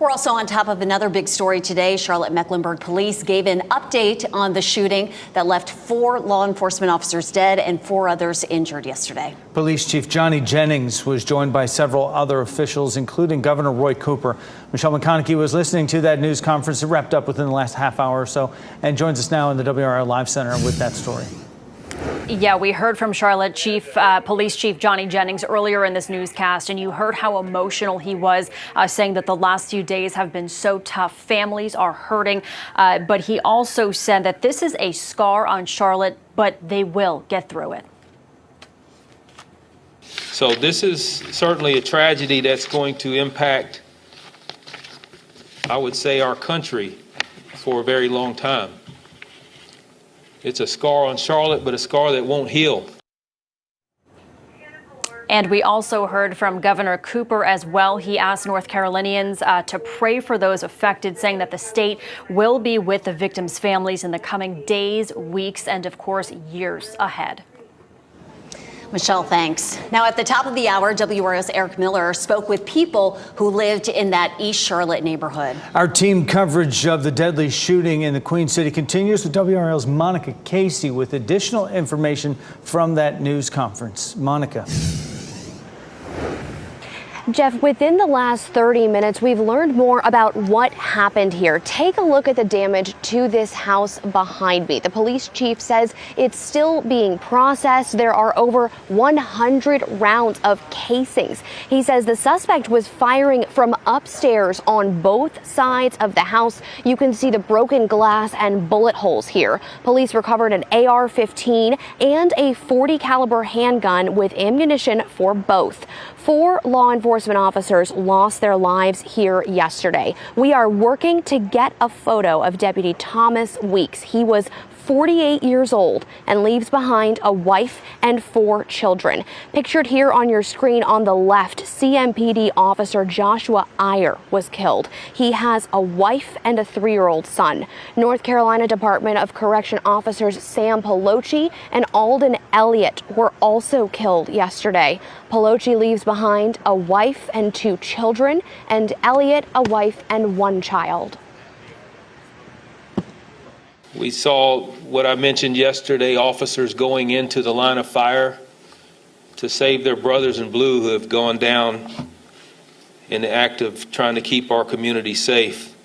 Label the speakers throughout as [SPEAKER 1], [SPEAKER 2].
[SPEAKER 1] We're also on top of another big story today. Charlotte-Mecklenburg police gave an update on the shooting that left 4 law enforcement officers dead and 4 others injured yesterday.
[SPEAKER 2] Police Chief Johnny Jennings was joined by several other officials, including Governor Roy Cooper. Michelle McConaughey was listening to that news conference. It wrapped up within the last half hour or so and joins us now in the WRL Live Center with that story.
[SPEAKER 3] Yeah, we heard from Charlotte Police Chief Johnny Jennings earlier in this newscast, and you heard how emotional he was, saying that the last few days have been so tough. Families are hurting, but he also said that this is a scar on Charlotte, but they will get through it.
[SPEAKER 4] So this is certainly a tragedy that's going to impact, I would say, our country for a very long time. It's a scar on Charlotte, but a scar that won't heal.
[SPEAKER 3] And we also heard from Governor Cooper as well. He asked North Carolinians to pray for those affected, saying that the state will be with the victims' families in the coming days, weeks, and of course, years ahead.
[SPEAKER 1] Michelle, thanks. Now, at the top of the hour, WRL's Eric Miller spoke with people who lived in that East Charlotte neighborhood.
[SPEAKER 2] Our team coverage of the deadly shooting in the Queen City continues with WRL's Monica Casey with additional information from that news conference. Monica.
[SPEAKER 5] Jeff, within the last 30 minutes, we've learned more about what happened here. Take a look at the damage to this house behind me. The police chief says it's still being processed. There are over 100 rounds of casings. He says the suspect was firing from upstairs on both sides of the house. You can see the broken glass and bullet holes here. Police recovered an AR-15 and a .40 caliber handgun with ammunition for both. 4 law enforcement officers lost their lives here yesterday. We are working to get a photo of Deputy Thomas Weeks. He was 48 years old and leaves behind a wife and 4 children. Pictured here on your screen on the left, CMPD officer Joshua Iyer was killed. He has a wife and a 3-year-old son. North Carolina Department of Correction officers Sam Pelosi and Alden Elliott were also killed yesterday. Pelosi leaves behind a wife and 2 children, and Elliott a wife and 1 child.
[SPEAKER 4] We saw what I mentioned yesterday, officers going into the line of fire to save their brothers in blue who have gone down in the act of trying to keep our community safe.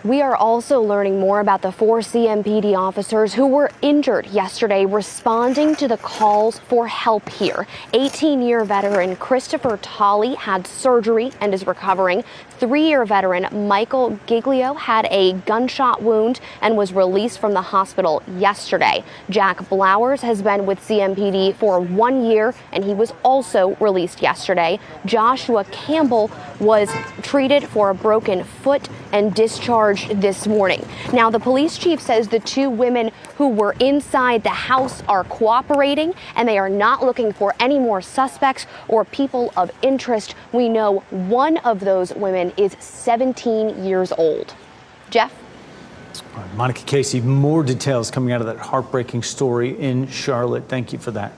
[SPEAKER 5] We are also learning more about the 4 CMPD officers who were injured yesterday responding to the calls for help here. 18-year veteran Christopher Tolley had surgery and is recovering. 3-year veteran Michael Giglio had a gunshot wound and was released from the hospital yesterday. Jack Blowers has been with CMPD for 1 year and he was also released yesterday. Joshua Campbell was treated for a broken foot and discharged this morning. Now, the police chief says the 2 women who were inside the house are cooperating and they are not looking for any more suspects or people of interest. We know one of those women is 17 years old. Jeff?
[SPEAKER 2] Monica Casey, more details coming out of that heartbreaking story in Charlotte. Thank you for that.